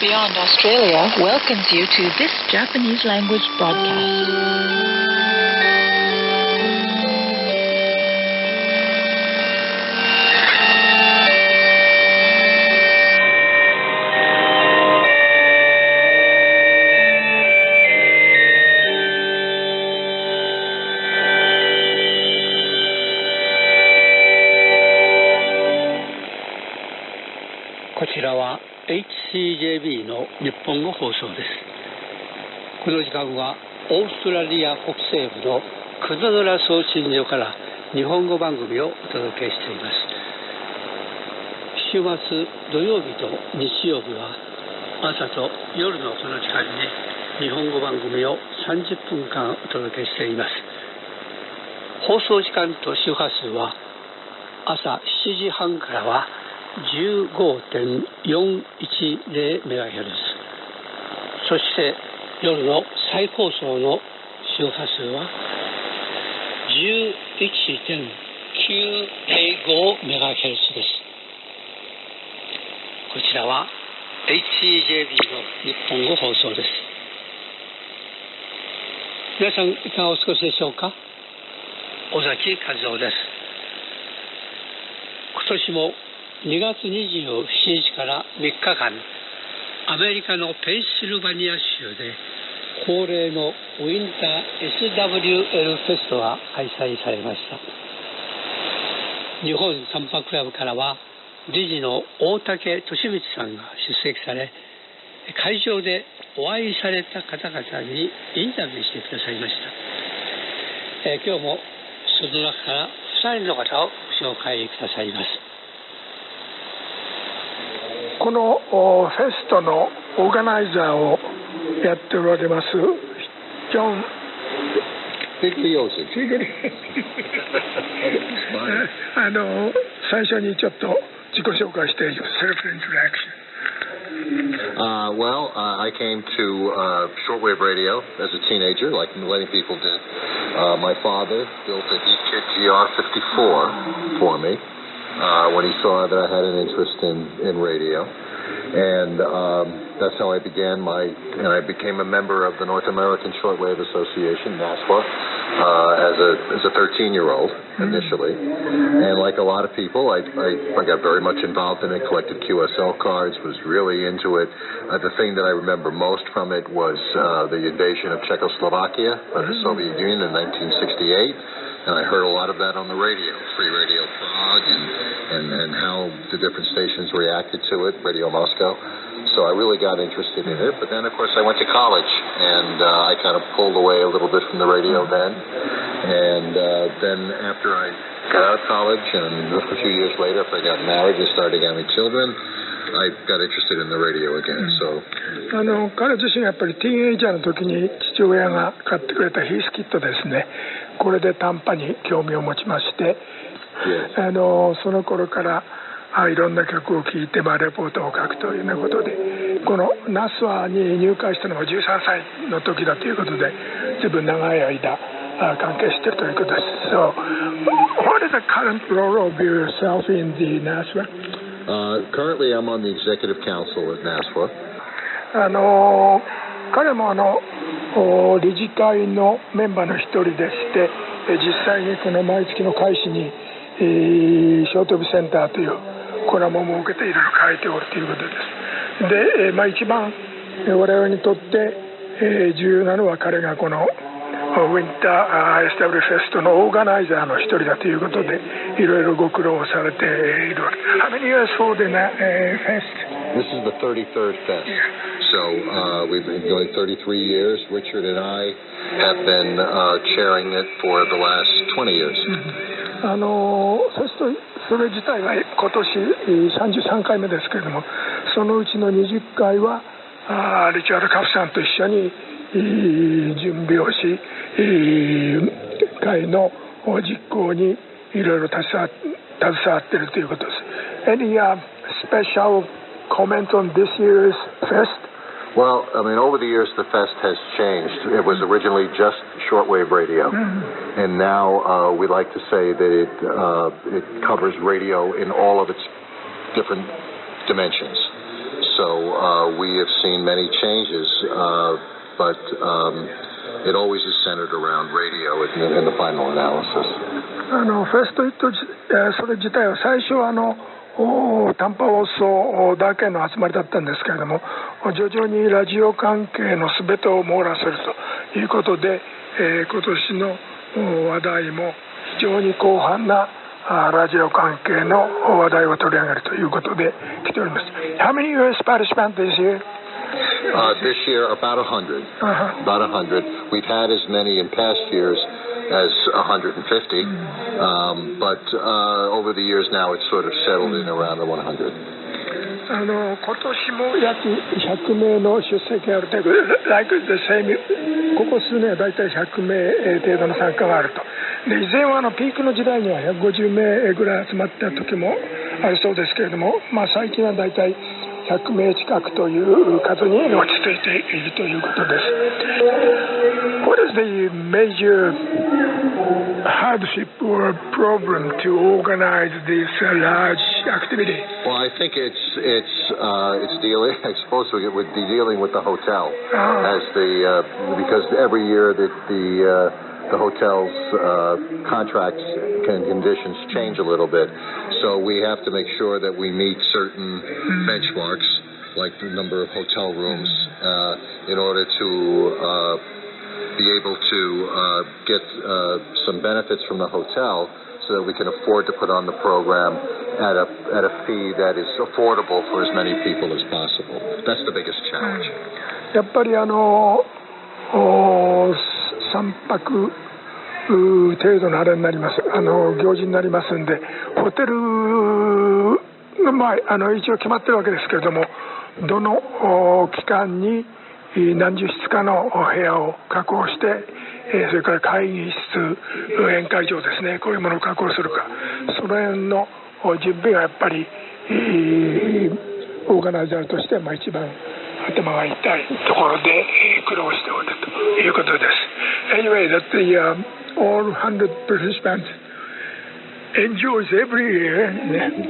Beyond Australia welcomes you to this Japanese language broadcast. こちらは HCJB の日本語放送です。この時間はオーストラリア北西部のくず村送信所から日本語番組をお届けしています。週末土曜日と日曜日は朝と夜のこの時間に日本語番組を30分間お届けしています。放送時間と周波数は朝7時半からは15.410MHz、 そして夜の再放送の周波数は 11.905MHz です。こちらは HCJB の日本語放送です。皆さんいかがお過ごしでしょうか。尾崎和夫です。今年も2月27日から3日間、アメリカのペンシルバニア州で恒例のウィンター SWL フェストが開催されました。日本短波クラブからは理事の大武稔光さんが出席され、会場でお会いされた方々にインタビューしてくださいました。今日もその中から2人の方をご紹介くださいます。このフェストのオーガナイザーをやっておられますジョン・最初にちょっと自己紹介して、セルフイントラクション。Well, I came to shortwave radio as a teenager, like many people did. My father built a Heatkit GR54 for me when he saw that I had an interest in radio. And that's how I began and I became a member of the North American Shortwave Association, NASWA, as a 13-year-old initially. And like a lot of people, I got very much involved in it, collected QSL cards, was really into it. The thing that I remember most from it was the invasion of Czechoslovakia by the Soviet Union in 1968. And I heard a lot of that on the radio, Free Radio Prague, and how the different stations reacted to it, Radio Moscow. So I really got interested in it. But then, of course, I went to college, and I kind of pulled away a little bit from the radio then. And then after I got out of college, and a few years later, after I got married and started having children, I got interested in the radio again. So 彼自身はやっぱりティーンエイジャーの時に父親が買ってくれたヒースキットですね。これで短波に興味を持ちまして、その頃からいろんな曲を聴いて、レポートを書くというようなことで、このナスワに入会したのが13歳の時だということで、ずいぶん長い間関係しているということです。So, what is the current role of yourself in the NASWA? Currently, I'm on the executive council at NASWA. 彼も理事会のメンバーの一人でして、実際にこの毎月の開始にショートビセンターというコラムを設けていろいろ書いておるということです。で、一番我々にとって重要なのは彼がこのウィンター SW フェストのオーガナイザーの一人だということで、いろいろご苦労をされている。How many years for the fest? This is the 33rd fest. So we've been going 33 years. Richard and I have been chairing it for the last 20 years. フェストそれ自体は今年33回目ですけれども、そのうちの20回はリチャード・カフさんと一緒に準備をし、会の実行にいろいろ携わっているということです。Any special comment on this year's fest? Well, I mean, over the years, the fest has changed. It was originally just shortwave radio, and now we like to say that it covers radio in all of its different dimensions. So we have seen many changes, but it always is centered around radio in the final analysis. フェストイットそれ自体は最初は短波放送だけの集まりだったんですけれども、徐々にラジオ関係の全てを網羅するということで、今年の話題も非常に広範なラジオ関係の話題を取り上げるということで来ております。How many US participants this year? This year, about 100. About 100. We've had as many in past years as 150, but over the years now it's sort of settled in around the 100. 今年も約100名の出席があるということで、like the same、ここ数年は大体100名程度の参加があると。で以前はピークの時代には150名ぐらい集まった時もあるそうですけれども、最近は大体100名近くという数に落ち着いているということです。What is the major hardship or problem to organize this large activity? Well, I think it's dealing. I suppose we would be dealing with the hotel as because every year the hotel's contracts and conditions change a little bit. So we have to make sure that we meet certain benchmarks, like the number of hotel rooms, in order to be able to get some benefits from the hotel so that we can afford to put on the program at a fee that is affordable for as many people as possible. That's the biggest challenge. やっぱり3泊程度のあれになります、行事になりますんで、ホテルが一応決まってるわけですけれども、どの期間に何十室かの部屋を確保して、それから会議室、宴会場ですね、こういうものを確保するか、その辺の準備がやっぱりオーガナイザーとして一番頭が痛いところで苦労しておるということです。Anyway, that all 100 participants enjoys every year.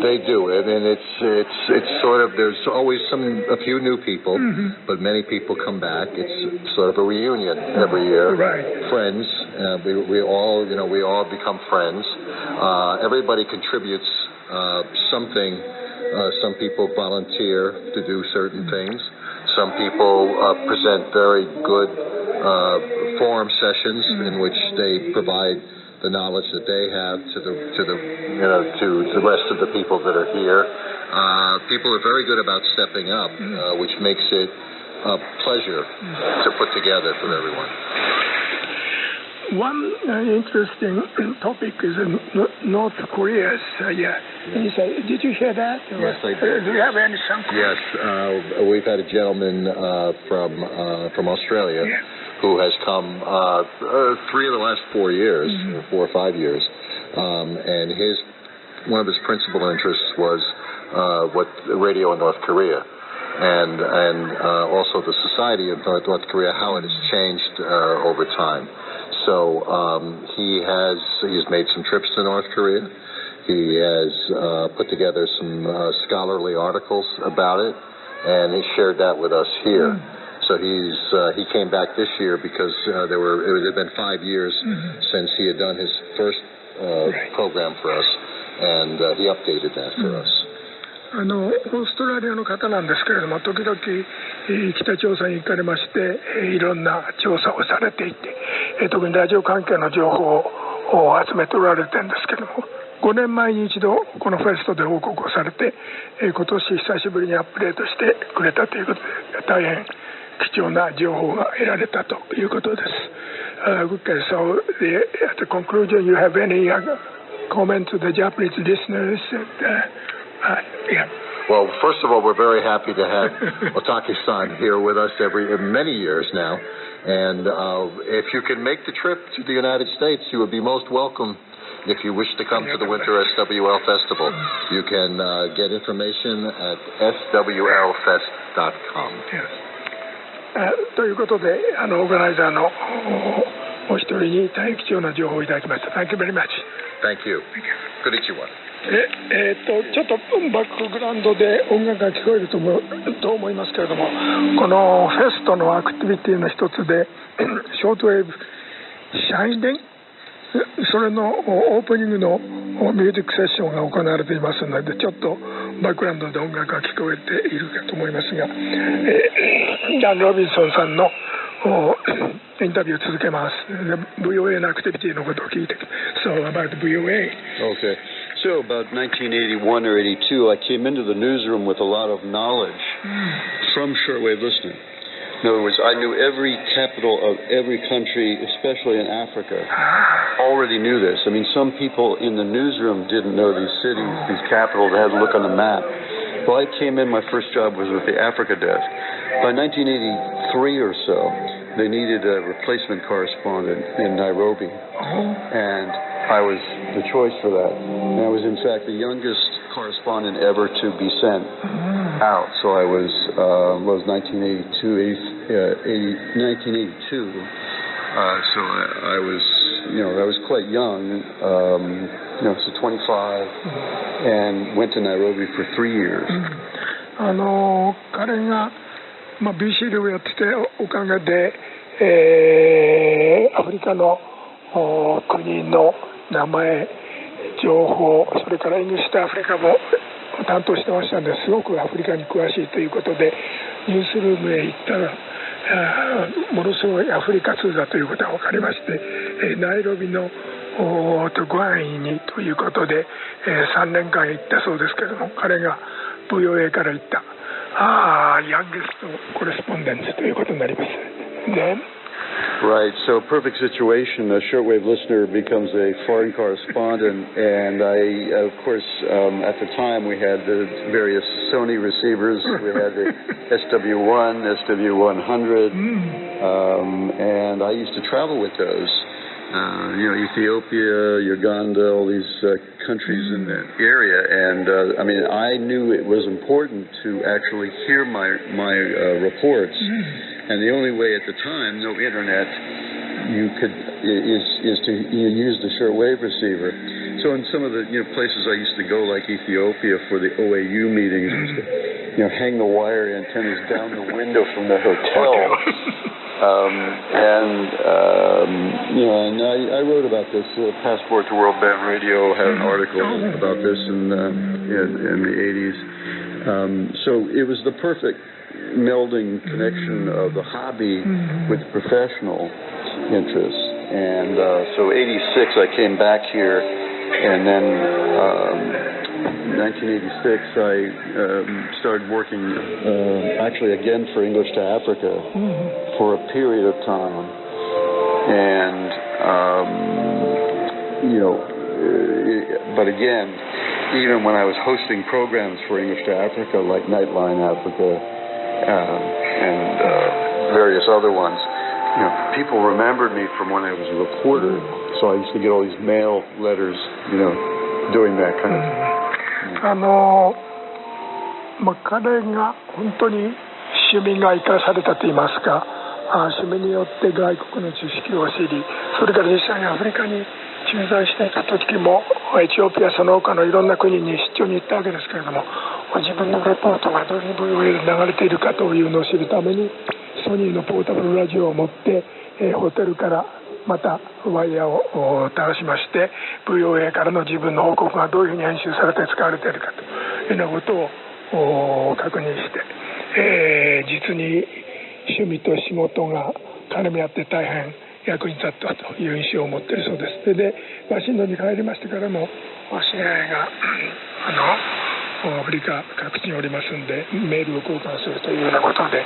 They do, and it's sort of there's always a few new people, but many people come back. It's sort of a reunion every year. Right. Friends, we all become friends. Everybody contributes something. Some people volunteer to do certain things. Some people present very good forum sessions in which they provide the knowledge that they have to the rest of the people that are here. People are very good about stepping up, which makes it a pleasure to put together for everyone. One interesting topic is North Korea's. Did you hear that? Yes, I did. Do you have any something? Yes, we've had a gentleman from Australia who has come 3 of the last 4 years, 4 or 5 years, and one of his principal interests was what radio in North Korea, and also the society of North Korea, how it has changed over time. So he's made some trips to North Korea. He has put together some scholarly articles about it, and he shared that with us here. So he came back this year because it had been 5 years since he had done his first program for us, and he updated that for us. オーストラリアの方なんですけれども、時々北朝鮮に行かれまして、いろんな調査をされていて、特にラジオ関係の情報を集めておられてるんですけれども、5年前に一度このフェストで報告をされて、今年久しぶりにアップデートしてくれたということで、大変貴重な情報が得られたということです。Okay, so at the conclusion, you have any comment to the Japanese listeners? Yeah. Well, first of all, we're very happy to have Otake-san here with us many years now. And if you can make the trip to the United States, you would be most welcome. If you wish to come to the Winter SWL Festival, you can get information at swlfest.com. Yes. ということで、オーガナイザーのお一人に大変貴重な情報をいただきました。Thank you very much. Thank you. Konnichiwa. ちょっとバックグラウンドで音楽が聞こえると思いますけれども、このフェストのアクティビティの一つでショートウェーブシャイデン、それのオープニングのミュージックセッションが行われていますので、ちょっとバックグラウンドで音楽が聞こえているかと思いますが、ダン・ロビンソンさんのインタビューを続けます。VOA のアクティビティのことを聞いて、So about VOA. Okay. So about 1981 or 82, I came into the newsroom with a lot of knowledge from shortwave listening. In other words, I knew every capital of every country, especially in Africa. Already knew this. I mean, some people in the newsroom didn't know these cities, these capitals. They had to look on the map. Well, I came in, my first job was with the Africa desk. By 1983 or so, they needed a replacement correspondent in Nairobi. And I was the choice for that. And I was, in fact, the youngest correspondent ever to be sent out. So I was 1982. So I was, I was quite young, so 25, and went to Nairobi for 3 years. 彼がBCL をやってておかげで、アフリカの国の名前、情報、それからイングリッシュとアフリカも担当してましたので、すごくアフリカに詳しいということで、ニュースルームへ行ったらものすごいアフリカ通だということが分かりまして、ナイロビのご安易にということで、3年間行ったそうですけれども、彼が VOA から行ったヤンゲストコレスポンデンツということになります。Then Right, so perfect situation. A shortwave listener becomes a foreign correspondent, and I, of course, at the time we had the various Sony receivers. We had the SW1, SW100, and I used to travel with those. Ethiopia, Uganda, all these countries in that area, and I mean, I knew it was important to actually hear my reports. And the only way at the time, no internet, is to use the shortwave receiver. So in some of the places I used to go, like Ethiopia for the OAU meetings, hang the wire antennas down the window from the hotel. And I wrote about this. Passport to World Band Radio had an article about this in the 80s. So it was the perfect melding connection of the hobby with professional interests. And so 86 I came back here, and then 1986 I started working actually again for English to Africa for a period of time. And but again, even when I was hosting programs for English to Africa, like Nightline Africa, and various other ones, people remembered me from when I was a reporter. So I used to get all these mail letters, doing that kind of thing. 彼が本当に趣味が生かされたといいますか、趣味によって外国の知識を知り、それから実際にアフリカに駐在していた時もエチオピアその他のいろんな国に出張に行ったわけですけれども、自分のレポートがどういうVOAで流れているかというのを知るためにソニーのポータブルラジオを持って、ホテルからまたワイヤーを垂らしまして VOA からの自分の報告がどういうふうに編集されて使われているかというようなことを確認して、実に趣味と仕事が絡み合って大変役に立ったという印象を持っているそうです。で、ワシントンに帰りましてからも知り合いがアフリカ各地におりますんでメールを交換するというようなことで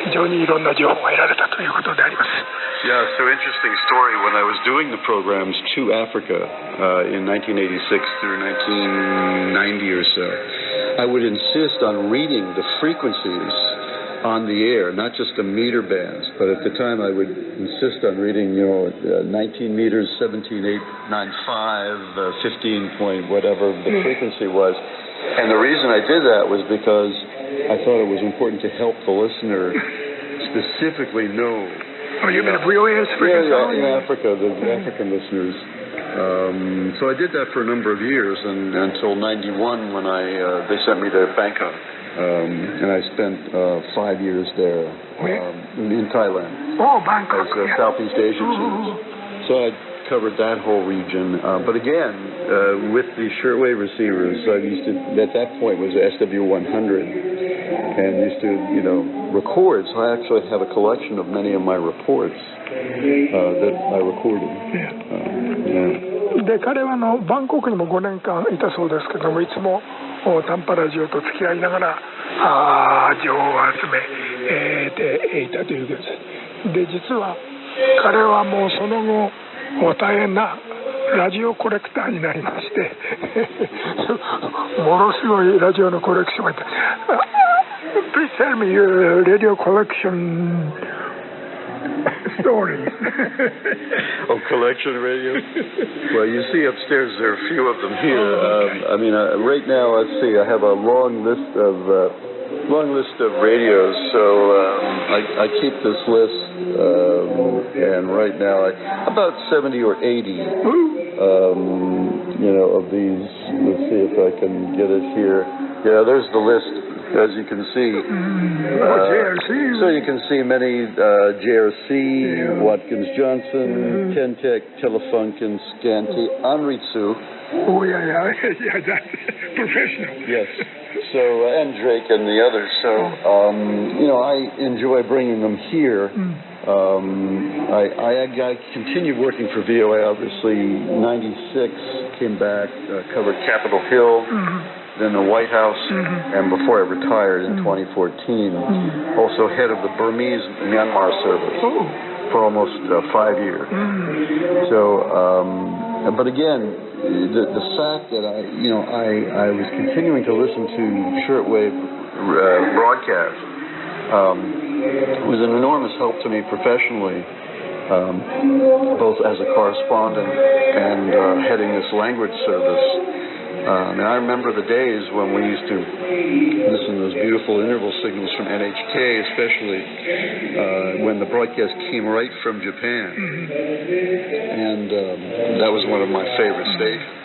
非常にいろんな情報が得られたということであります。Yeah, so interesting story. When I was doing the programs to Africa in 1986 through 1990 or so, I would insist on reading the frequencies on the air, not just the meter bands, but at the time I would insist on reading, 19 meters, 17.895, 15 point whatever the frequency was. And the reason I did that was because I thought it was important to help the listener specifically know. Oh, you mean VOA is frequency? Yeah, in Africa, the African listeners. So I did that for a number of years, and until '91 when they sent me to Bangkok, and I spent 5 years there in Thailand. Oh, Bangkok. As Southeast Asian chief. So I covered that whole region. But again, with the shortwave receivers, I used to, at that point, was SW100, and used to, record. So I actually have a collection of many of my reports that I recorded. で、彼はバンコクにも5年間いたそうですけども、いつも短波ラジオと付き合いながら情報を集めていたということです。で、実は彼はもうその後大変なラジオコレクターになりましてものすごいラジオのコレクションがいてPlease tell me your radio collection stories. Oh, collection radio? Well, you see upstairs there are a few of them here. Right now, let's see, I have a long list of radios, so I keep this list, and right now about 70 or 80 of these. Let's see if I can get it here. Yeah, there's the list, as you can see. JRC. So you can see many JRC, Watkins Johnson, Kentech, Telefunken, Scanty, Anritsu. Oh, yeah, that's professional. Yes. So, and Drake and the others. So, I enjoy bringing them here. I continued working for VOA, obviously. 96, came back, covered Capitol Hill, then the White House, and before I retired in 2014, also head of the Burmese Myanmar service for almost 5 years. So, but again, the fact that I was continuing to listen to shortwave broadcast was an enormous help to me professionally, both as a correspondent and heading this language service. I remember the days when we used to listen to those beautiful interval signals from NHK, especially when the broadcast came right from Japan. And that was one of my favorite stations.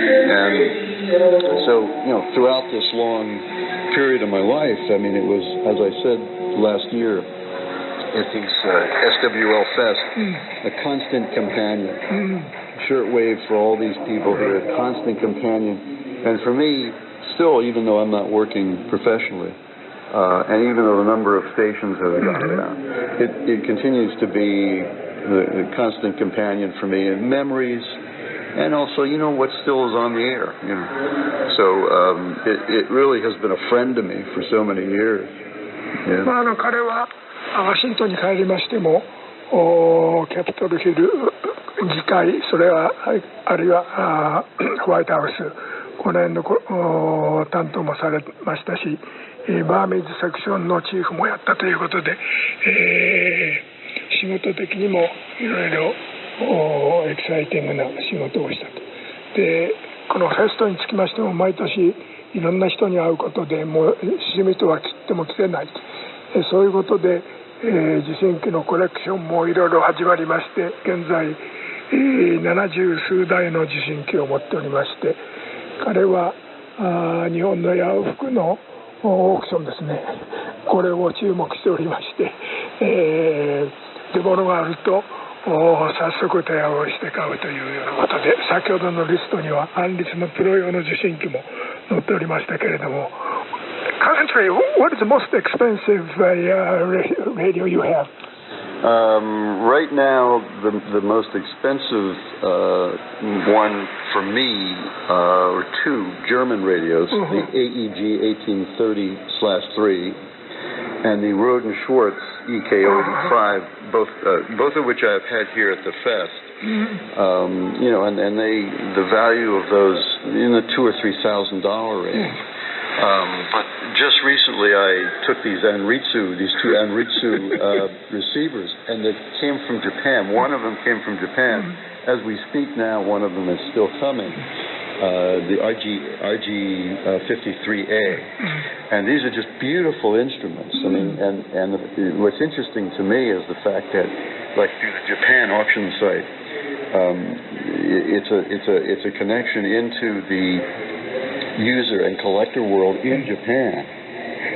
And so, throughout this long period of my life, it was, as I said last year, at these SWL Fest, a constant companion. Shortwave for all these people who are a constant companion. And for me, still, even though I'm not working professionally, and even though the number of stations has gone down, it continues to be the constant companion for me in memories, and also, what still is on the air. So it really has been a friend to me for so many years. Yeah. 彼はワシントンに帰りましても、キャピトルヒル議会、それはあるいはホワイトハウス、この辺の担当もされましたし、バーミーズセクションのチーフもやったということで、仕事的にもいろいろエキサイティングな仕事をしたと。で、このフェストにつきましても毎年いろんな人に会うことで、もうしみとは切っても切れない、そういうことで、受信機のコレクションもいろいろ始まりまして、現在70数台の受信機を持っておりまして、彼は日本のヤフオクのオークションですね、これを注目しておりまして、出物があると早速手合わせて買うというようなことで、先ほどのリストにはアンリスのプロ用の受信機も載っておりましたけれども、Currently, what is the most expensive radio you have? Right now, the most expensive one for me are two German radios, the AEG 1830/3 and the Roden Schwartz EK-85, both of which I've had here at the Fest. And the value of those in the $2,000 or $3,000 range. But just recently I took these two Anritsu receivers, and they came from Japan. One of them came from Japan. As we speak now, one of them is still coming, the RG53A. And these are just beautiful instruments. And what's interesting to me is the fact that, like through the Japan auction site, it's a connection into the user and collector world in Japan.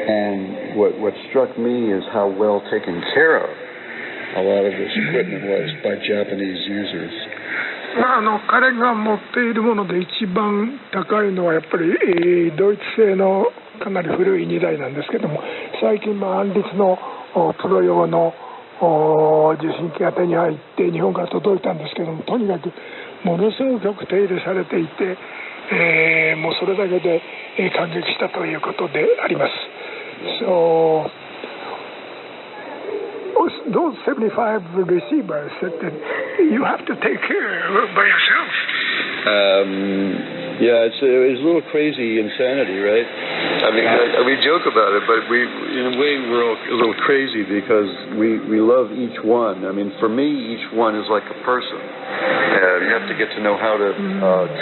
And what struck me is how well taken care of a lot of this equipment was by Japanese users. 彼が持っているもので一番高いのはやっぱり、ドイツ製のかなり古い2台なんですけども、最近アンリツのプロ用の受信機が手に入って日本から届いたんですけども、とにかくものすごくよく手入れされていて、もうそれだけで感激したということであります。So those 75 receivers that you have to take care of by yourself. Yeah, it's a little crazy insanity, right? I mean, we joke about it, but in a way, we're all a little crazy because we love each one. I mean, for me, each one is like a person. You have to get to know how to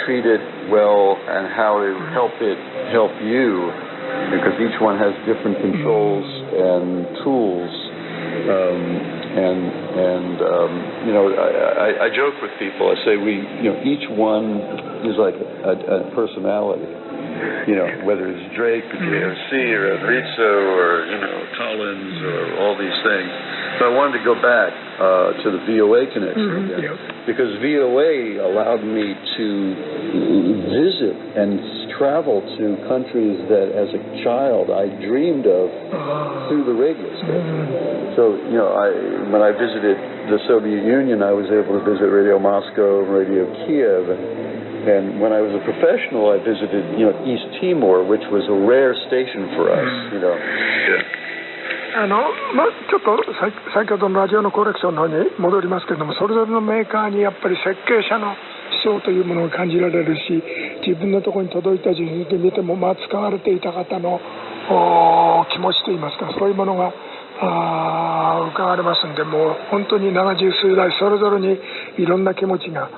treat it well and how to help you, because each one has different controls and tools. I joke with people. I say each one is like a personality. Whether it's Drake or JOC or Enrico or Collins or all these things. So I wanted to go back to the VOA connection again, because VOA allowed me to visit and travel to countries that, as a child, I dreamed of through the radio station. So, when I visited the Soviet Union, I was able to visit Radio Moscow and Radio Kiev. And when I was a professional, I visited, East Timor, which was a rare station for us,ちょっと先ほどのラジオのコレクションの方に戻りますけれども、それぞれのメーカーにやっぱり設計者の思想というものが感じられるし、自分のところに届いた受信機を見ても、使われていた方の気持ちといいますか、そういうものが伺われますんで、もう本当に70数台それぞれにいろんな気持ちが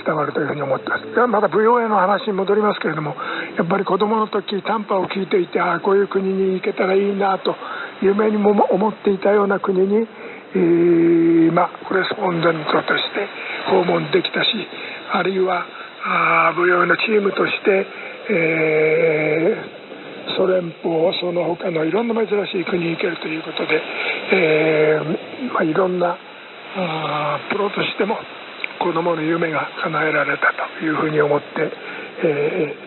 伝わるというふうに思ってます。また VOA の話に戻りますけれども、やっぱり子どもの時短波を聞いていて、こういう国に行けたらいいなと夢にも思っていたような国に、コレスポンデントとして訪問できたし、あるいはVOA のチームとして、ソ連邦その他のいろんな珍しい国に行けるということで、いろんなプロとしても子どもの夢が叶えられたというふうに思って、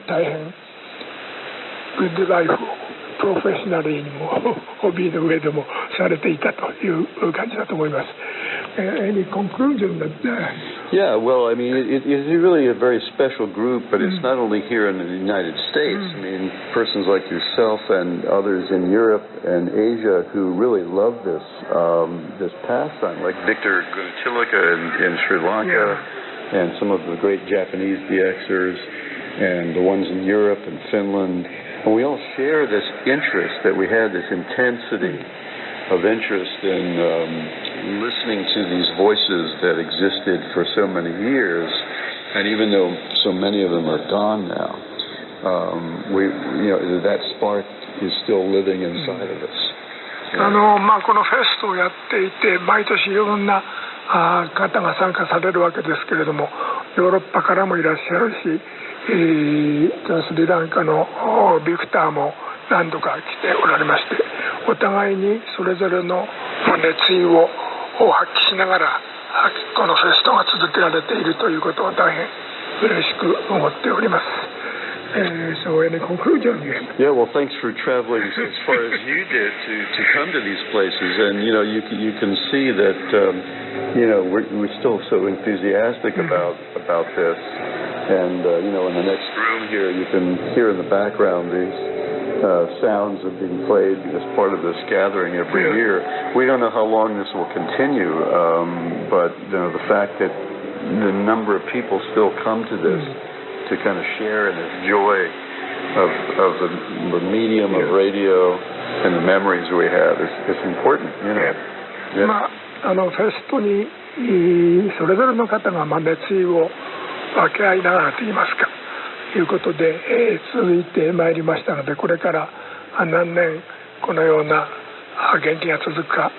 大変グッドライフをプロフェッショナルにもホビーの上でもされていたという感じだと思います。Any conclusion that? Yeah, well, I mean, it's really a very special group, but it's not only here in the United States. I mean, persons like yourself and others in Europe and Asia who really love this pastime, like Victor Guntilika in Sri Lanka, and some of the great Japanese DXers, and the ones in Europe and Finland. And we all share this interest that we had, this intensity of interest in listening to these voices that existed for so many years, and even though so many of them are gone now, that spark is still living inside of us. このフェストをやっていて、毎年いろんな方が参加されるわけですけれども、ヨーロッパからもいらっしゃるし、スリランカのビクターも何度か来ておられまして、お互いにそれぞれの熱意を発揮しながらこのフェストが続けられているということを大変嬉しく思っております。So any conclusion? Yeah, well, thanks for traveling as far as you did to come to these places, and you can see that we're still so enthusiastic about this, and in the next room here you can hear in the background these sounds are being played as part of this gathering every year. We don't know how long this will continue, but the fact that the number of people still come to this to kind of share in this joy of the medium of radio and the memories we have is important, Yeah. フェストにそれぞれの方が熱意を分け合いながらといいますかということで、続いてまいりましたので、これから何年このような元気が続くか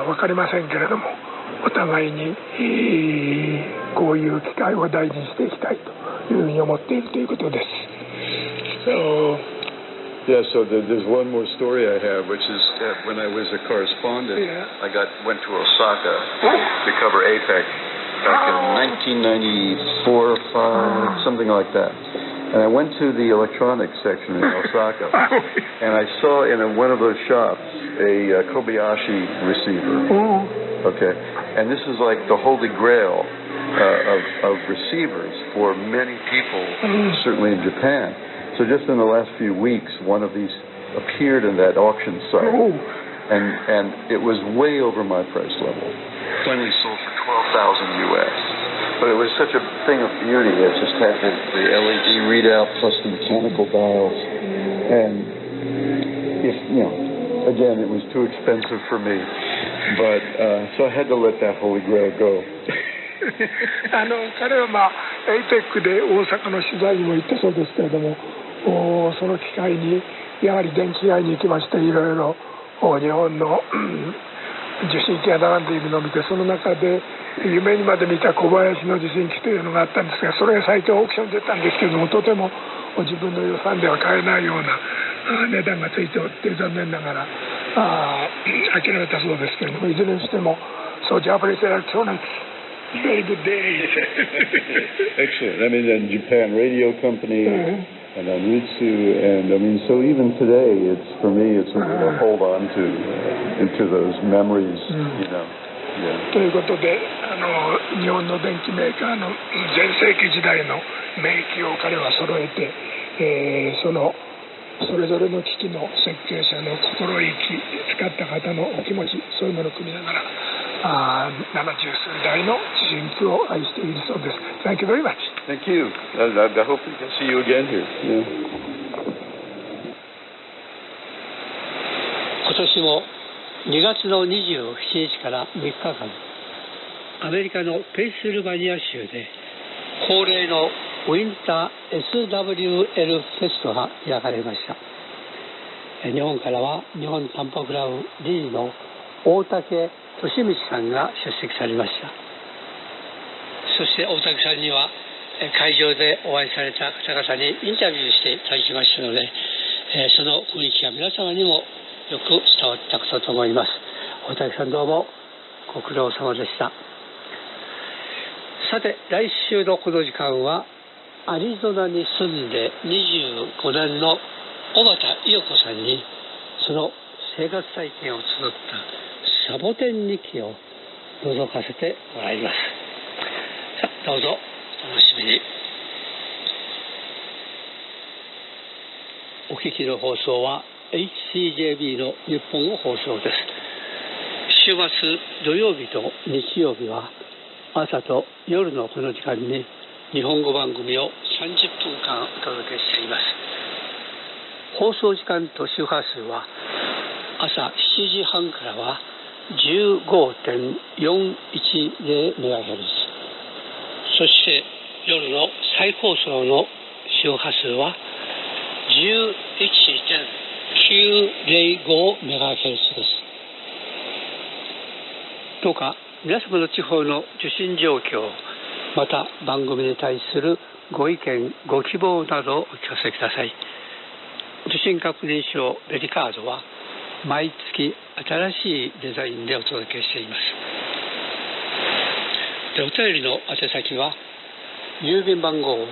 分かりませんけれども、お互いに、こういう機会を大事にしていきたいというふうに思っているということです。Yeah, so there's one more story I have, which is when I was a correspondent, I went to Osaka to cover APEC back in 1994, 5, something like that. And I went to the electronics section in Osaka, and I saw in one of those shops a Kobayashi receiver. Okay, and this is like the holy grail of receivers for many people, certainly in Japan. So just in the last few weeks, one of these appeared in that auction site, and it was way over my price level. Finally sold for $12,000 US. But it was such a thing of beauty. It just had the LED readout plus the mechanical dials, and if again, it was too expensive for me. But so I had to let that holy grail go. 彼はAPEC で大阪の取材にも行ったそうですけれども、その機会にやはり電気街に行きまして、いろいろ日本の受信機が並んでいるのを見て、その中で夢にまで見た小林の受信機というのがあったんですが、それが最近オークションに出たんですけれども、とても自分の予算では買えないような値段がついておって残念ながら諦めたそうですけれども、いずれにしてもJapanese electronics, very good day. Excellent. I mean, then Japan Radio Company and Anritsu, and I mean, so even today, for me, it's a hold on to into those memories, Yeah. ということで、日本の電機メーカーの全盛期時代の名機を彼は揃えて、それぞれの機器の設計者の心意気、使った方のお気持ち、そういうものを組みながら70数台の受信機を愛しているそうです。Thank you very much. Thank you. I hope we can see you again here. Yeah. 今年も2月の27日から3日間、アメリカのペンシルバニア州で恒例のウィンター SWL フェストが開かれました。日本からは日本短波クラブ理事の大武俊道さんが出席されました。そして大武さんには会場でお会いされた方々にインタビューしていただきましたので、その雰囲気が皆様にもよく伝わったことと思います。大武さんどうもご苦労様でした。さて、来週のこの時間はアリゾナに住んで25年の小畑伊代子さんにその生活体験を綴ったサボテン日記を覗かせてもらいます。さあ、どうぞお楽しみに。お聞きの放送は HCJB の日本語放送です。週末土曜日と日曜日は朝と夜のこの時間に日本語番組を30分間お届けしています。放送時間と周波数は朝7時半からは 15.410MHz、 そして夜の再放送の周波数は 11.905MHz です。どうか皆様の地方の受信状況、また番組に対するご意見ご希望などをお聞かせください。受信確認証ベリカードは毎月新しいデザインでお届けしています。で、お便りの宛先は郵便番号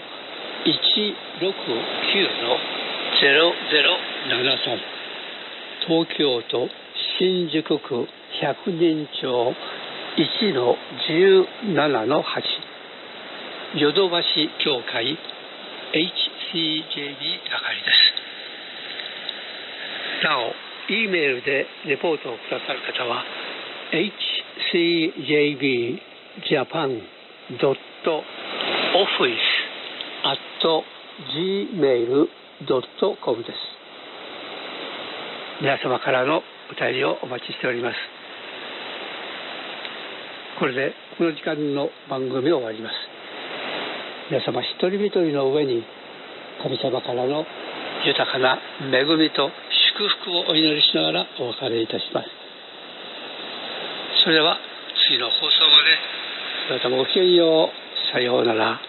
169-0073 東京都新宿区百人町 1-17-8 ヨドバシ協会 HCJB 係です。なお、E メールでレポートをくださる方は hcjb.office@gmail.com です。皆様からのお便りをお待ちしております。これでこの時間の番組を終わります。皆様一人一人の上に神様からの豊かな恵みと祝福をお祈りしながらお別れいたします。それでは時の放送まで、それともごきげんよう。さようなら。